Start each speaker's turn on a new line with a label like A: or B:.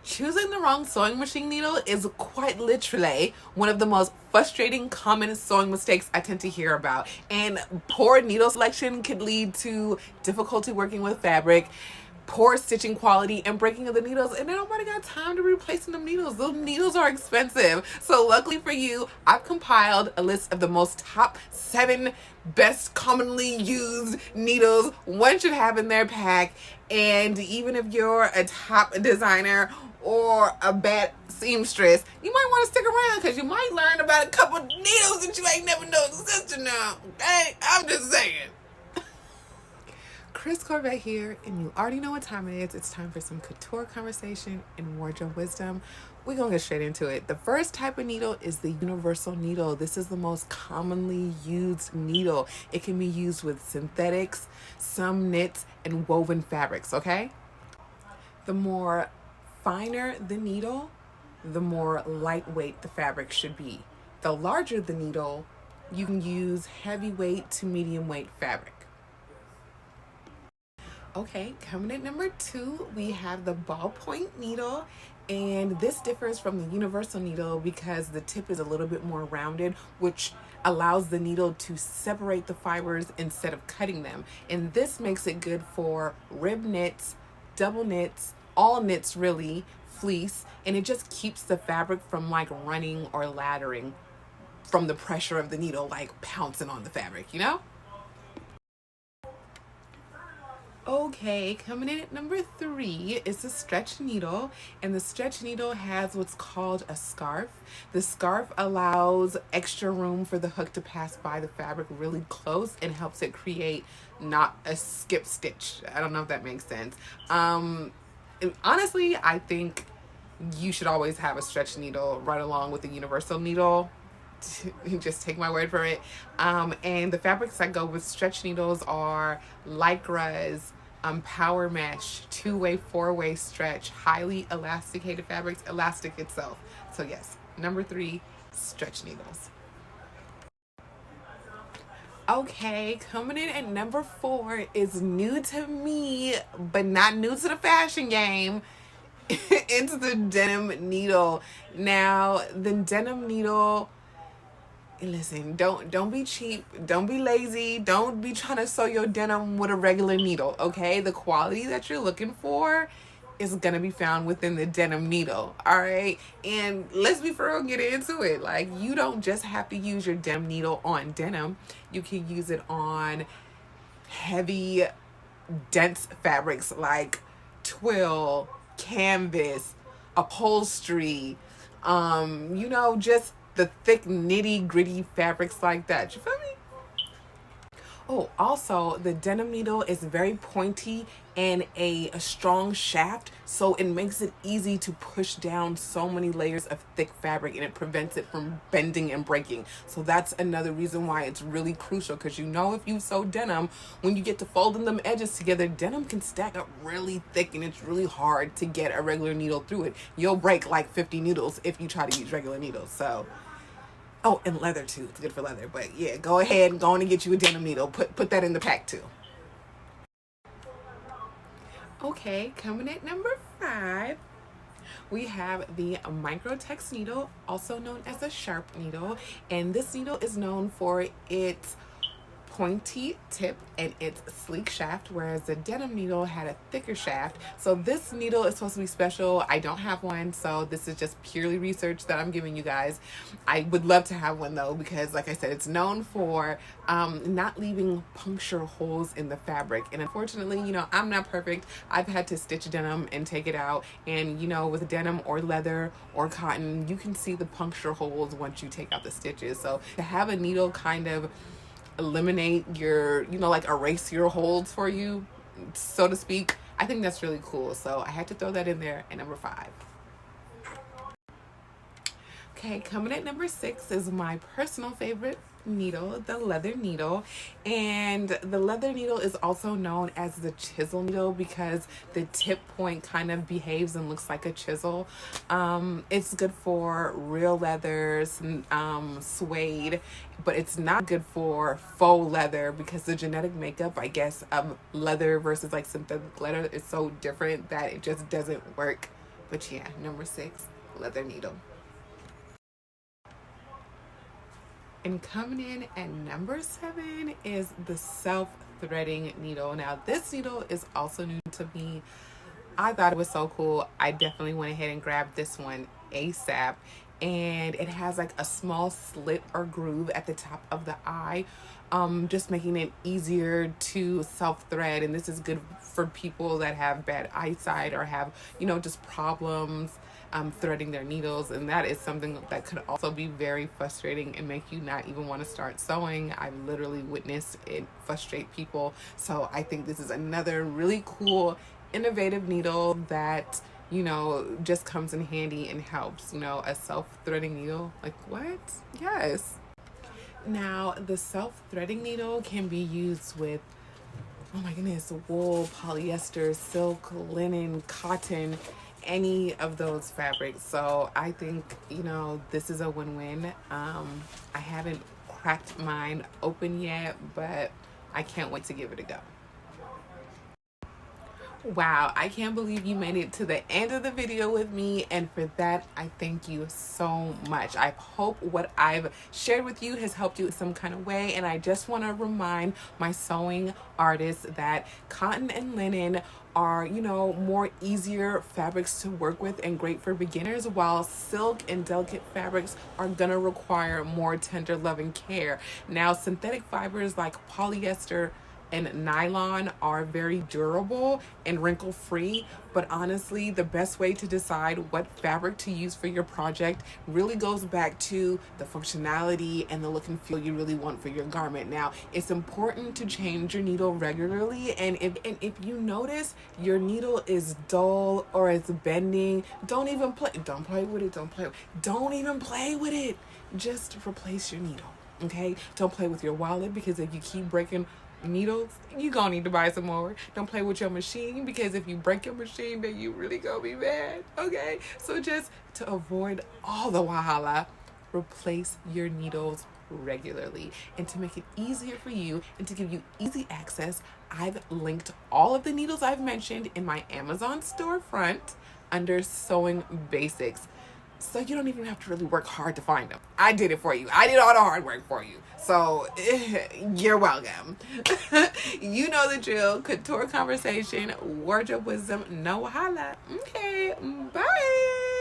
A: Choosing the wrong sewing machine needle is quite literally one of the most frustrating common sewing mistakes I tend to hear about. And poor needle selection could lead to difficulty working with fabric, poor stitching quality, and breaking of the needles. And then nobody got time to replacing them needles. Those needles are expensive. So luckily for you, I've compiled a list of the most top 7 best commonly used needles one should have in their pack. And even if you're a top designer or a bad seamstress, you might want to stick around because you might learn about a couple needles that you ain't never known existed now. Okay? I'm just saying. Chris Corbett here, and you already know what time it is. It's time for some couture conversation and wardrobe wisdom. We're going to get straight into it. The first type of needle is the universal needle. This is the most commonly used needle. It can be used with synthetics, some knits, and woven fabrics, okay? The more finer the needle, the more lightweight the fabric should be. The larger the needle, you can use heavyweight to medium weight fabric. Okay, coming at number 2, we have the ballpoint needle, and this differs from the universal needle because the tip is a little bit more rounded, which allows the needle to separate the fibers instead of cutting them. And this makes it good for rib knits, double knits, all knits really, fleece, and it just keeps the fabric from like running or lathering from the pressure of the needle like pouncing on the fabric, you know? Okay, coming in at number 3 is the stretch needle, and the stretch needle has what's called a scarf. The scarf allows extra room for the hook to pass by the fabric really close and helps it create not a skip stitch. I don't know if that makes sense. Honestly, I think you should always have a stretch needle right along with the universal needle. Just take my word for it. And the fabrics that go with stretch needles are lycras, power mesh, 2-way, 4-way stretch, highly elasticated fabrics, elastic itself. So yes, number 3, stretch needles. Okay, coming in at number 4 is new to me, but not new to the fashion game. It's the denim needle. Now, the denim needle, listen, don't be cheap, don't be lazy, don't be trying to sew your denim with a regular needle, okay? The quality that you're looking for is gonna be found within the denim needle, all right? And let's be for real, get into it. Like, you don't just have to use your denim needle on denim. You can use it on heavy, dense fabrics like twill, canvas, upholstery, just the thick nitty gritty fabrics like that. You feel me? Oh, also the denim needle is very pointy and a strong shaft, so it makes it easy to push down so many layers of thick fabric, and it prevents it from bending and breaking. So that's another reason why it's really crucial, because if you sew denim, when you get to folding them edges together, denim can stack up really thick, and it's really hard to get a regular needle through it. You'll break like 50 needles if you try to use regular needles. So and leather too. It's good for leather. But yeah, go ahead and go on and get you a denim needle. Put that in the pack too. Okay, coming at number 5, we have the Microtech needle, also known as a sharp needle. And this needle is known for its pointy tip and its sleek shaft, whereas the denim needle had a thicker shaft. So this needle is supposed to be special. I don't have one, so this is just purely research that I'm giving you guys. I would love to have one though, because like I said, it's known for not leaving puncture holes in the fabric. And unfortunately, I'm not perfect. I've had to stitch denim and take it out, and with denim or leather or cotton, you can see the puncture holes once you take out the stitches. So to have a needle kind of eliminate your, like erase your holds for you, so to speak, I think that's really cool. So I had to throw that in there at number 5. Okay, coming at number 6 is my personal favorite needle, the leather needle. And the leather needle is also known as the chisel needle because the tip point kind of behaves and looks like a chisel. It's good for real leathers, suede, but it's not good for faux leather because the genetic makeup, I guess, of leather versus like synthetic leather is so different that it just doesn't work But yeah, number 6, leather needle. And coming in at number 7 is the self-threading needle. Now, this needle is also new to me. I thought it was so cool. I definitely went ahead and grabbed this one ASAP. And it has like a small slit or groove at the top of the eye, just making it easier to self-thread. And this is good for people that have bad eyesight or have, just problems threading their needles. And that is something that could also be very frustrating and make you not even want to start sewing. I've literally witnessed it frustrate people. So I think this is another really cool, innovative needle that just comes in handy and helps. A self-threading needle, like what? Yes. Now, the self-threading needle can be used with, oh my goodness, wool, polyester, silk, linen, cotton, any of those fabrics. So I think, this is a win-win. I haven't cracked mine open yet, but I can't wait to give it a go. Wow, I can't believe you made it to the end of the video with me, and for that I thank you so much. I hope what I've shared with you has helped you in some kind of way, and I just want to remind my sewing artists that cotton and linen are, more easier fabrics to work with and great for beginners, while silk and delicate fabrics are gonna require more tender loving care. Now, synthetic fibers like polyester and nylon are very durable and wrinkle free, but honestly, the best way to decide what fabric to use for your project really goes back to the functionality and the look and feel you really want for your garment. Now, it's important to change your needle regularly, and if you notice your needle is dull or it's bending, don't even play with it. Don't even play with it. Just replace your needle, okay? Don't play with your wallet, because if you keep breaking needles, you gonna need to buy some more. Don't play with your machine, because if you break your machine, then you really gonna be mad, okay? So just to avoid all the wahala, replace your needles regularly. And to make it easier for you and to give you easy access, I've linked all of the needles I've mentioned in my Amazon storefront under Sewing Basics. So you don't even have to really work hard to find them. I did it for you. I did all the hard work for you. So you're welcome. You know the drill. Couture conversation, wardrobe wisdom, no holla. Okay, bye.